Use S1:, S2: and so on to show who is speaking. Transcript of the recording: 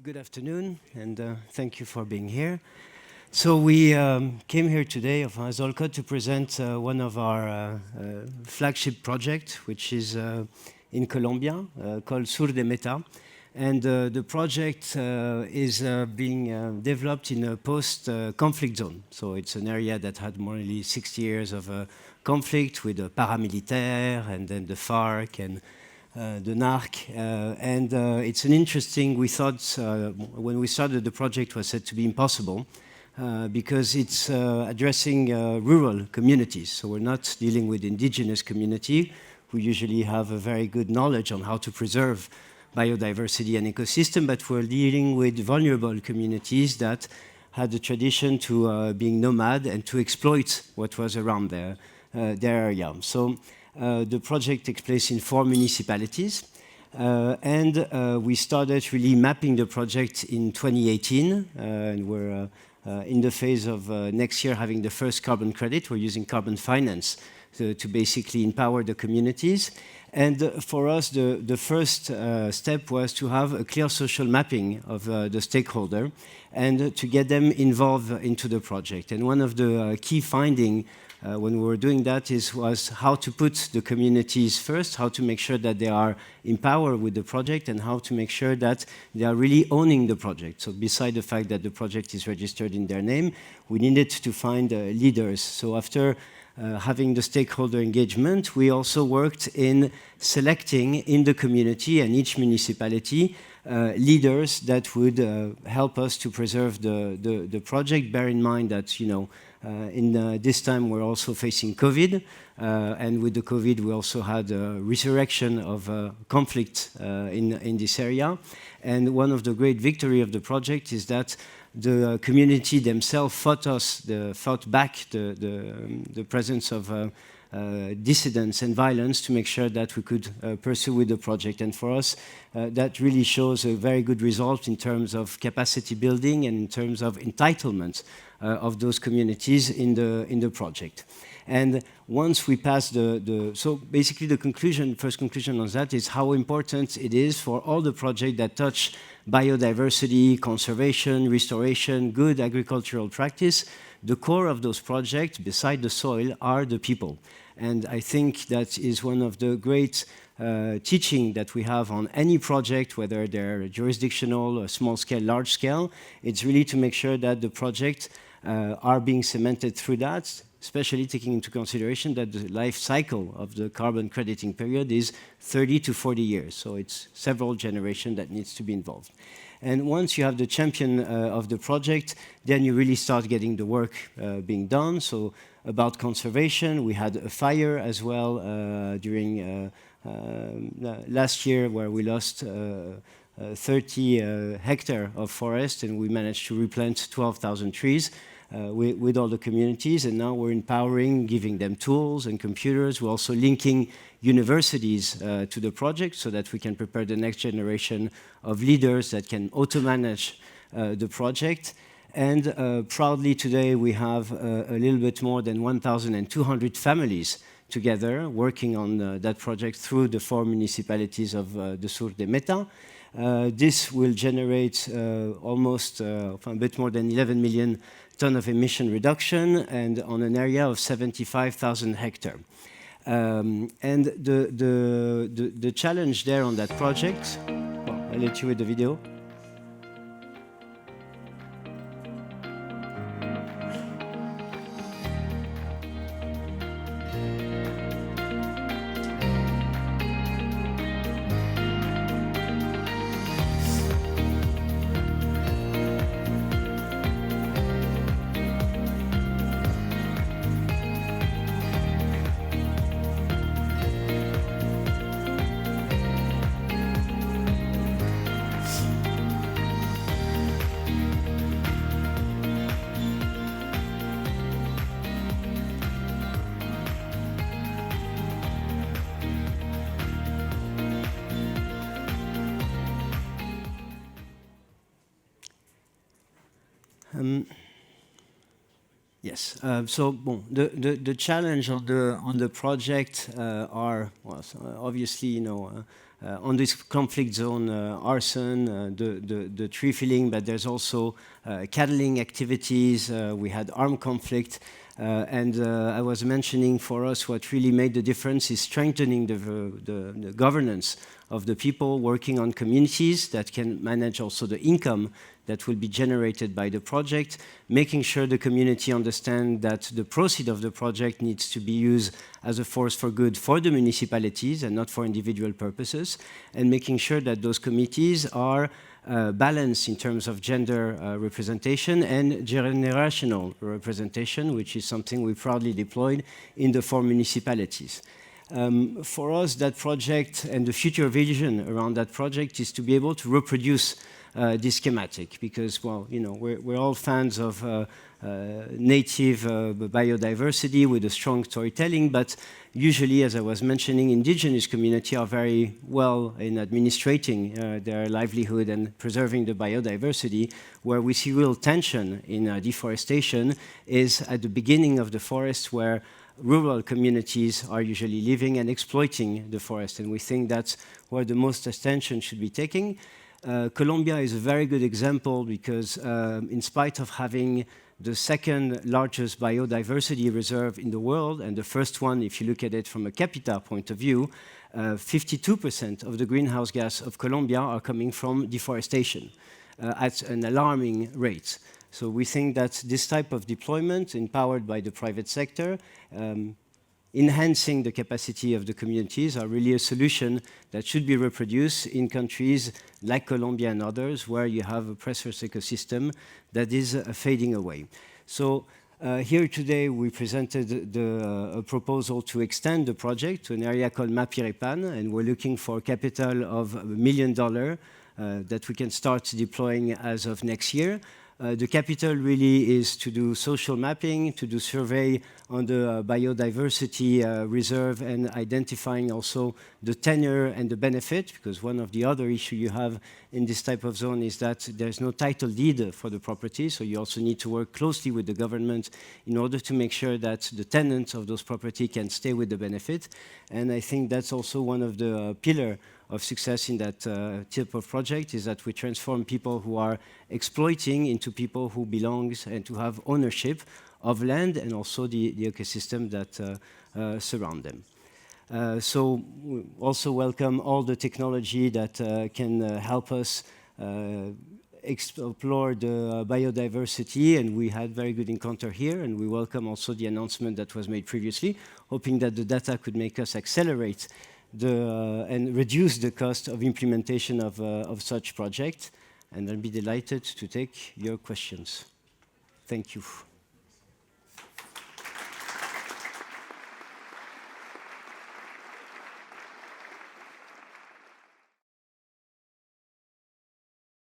S1: good afternoon, and thank you for being here. So we came here today as ALLCOT to present one of our flagship projects, which is in Colombia, called Sustento. And the project is being developed in a post-conflict zone. So it's an area that had more than 60 years of conflict with the paramilitaire and then the FARC and the NARC. It's an interesting, we thought, when we started the project was said to be impossible because it's addressing rural communities. So we're not dealing with indigenous community who usually have a very good knowledge on how to preserve biodiversity and ecosystem, but we're dealing with vulnerable communities that had a tradition to being nomad and to exploit what was around their area. So the project takes place in 4 municipalities, and we started really mapping the project in 2018, and we're in the phase of next year having the first carbon credit. We're using carbon finance to basically empower the communities. And for us, the first step was to have a clear social mapping of the stakeholder and to get them involved into the project. And one of the key findings when we were doing that was how to put the communities first, how to make sure that they are empowered with the project, and how to make sure that they are really owning the project. So beside the fact that the project is registered in their name, we needed to find leaders. So after having the stakeholder engagement, we also worked in selecting in the community and each municipality leaders that would help us to preserve the project. Bear in mind that, you know, in this time we're also facing COVID, and with the COVID we also had a resurrection of conflict in this area. And one of the great victory of the project is that the community themselves fought back the presence of dissidents and violence to make sure that we could pursue with the project. And for us, that really shows a very good result in terms of capacity building and in terms of entitlement of those communities in the project. And once we pass so basically the first conclusion on that is how important it is for all the projects that touch biodiversity, conservation, restoration, good agricultural practice. The core of those projects, beside the soil, are the people. And I think that is one of the great teaching that we have on any project, whether they're jurisdictional, small scale, large scale. It's really to make sure that the projects are being cemented through that, especially taking into consideration that the life cycle of the carbon crediting period is 30 to 40 years. So it's several generations that needs to be involved. And once you have the champion of the project, then you really start getting the work being done. So about conservation, we had a fire as well during last year where we lost 30 hectares of forest, and we managed to replant 12,000 trees. With all the communities, and now we're empowering, giving them tools and computers. We're also linking universities to the project so that we can prepare the next generation of leaders that can auto-manage the project. And proudly today we have a little bit more than 1,200 families together working on that project through the 4 municipalities of the Sur de Meta. This will generate almost a bit more than 11 million ton of emission reduction and on an area of 75,000 hectares. And the challenge there on that project, well, I'll let you with the video. Yes. So the challenge on the project are, well, obviously, you know, on this conflict zone, arson, the tree felling, but there's also cattling activities. We had armed conflict. I was mentioning for us what really made the difference is strengthening the governance of the people working on communities that can manage also the income that will be generated by the project, making sure the community understand that the proceeds of the project needs to be used as a force for good for the municipalities and not for individual purposes, and making sure that those committees are balanced in terms of gender representation and generational representation, which is something we proudly deployed in the 4 municipalities. For us, that project and the future vision around that project is to be able to reproduce this schematic, because, well, you know, we're all fans of native biodiversity with a strong storytelling, but usually, as I was mentioning, indigenous community are very well in administrating their livelihood and preserving the biodiversity. Where we see real tension in deforestation is at the beginning of the forest, where rural communities are usually living and exploiting the forest, and we think that's where the most attention should be taken. Colombia is a very good example because in spite of having the second largest biodiversity reserve in the world, and the first one, if you look at it from a capita point of view, 52% of the greenhouse gas of Colombia are coming from deforestation at an alarming rate. So we think that this type of deployment, empowered by the private sector, enhancing the capacity of the communities, are really a solution that should be reproduced in countries like Colombia and others, where you have a precious ecosystem that is fading away. So here today we presented a proposal to extend the project to an area called Mapirepan, and we're looking for capital of $1 million that we can start deploying as of next year. The capital really is to do social mapping, to do survey on the biodiversity reserve, and identifying also the tenure and the benefit, because one of the other issues you have in this type of zone is that there's no title deed for the property, so you also need to work closely with the government in order to make sure that the tenants of those property can stay with the benefit. And I think that's also one of the pillars of success in that type of project, is that we transform people who are exploiting into people who belong and to have ownership of land and also the ecosystem that surround them. So we also welcome all the technology that can help us explore the biodiversity, and we had very good encounter here, and we welcome also the announcement that was made previously, hoping that the data could make us accelerate and reduce the cost of implementation of such project. And I'll be delighted to take your questions. Thank you.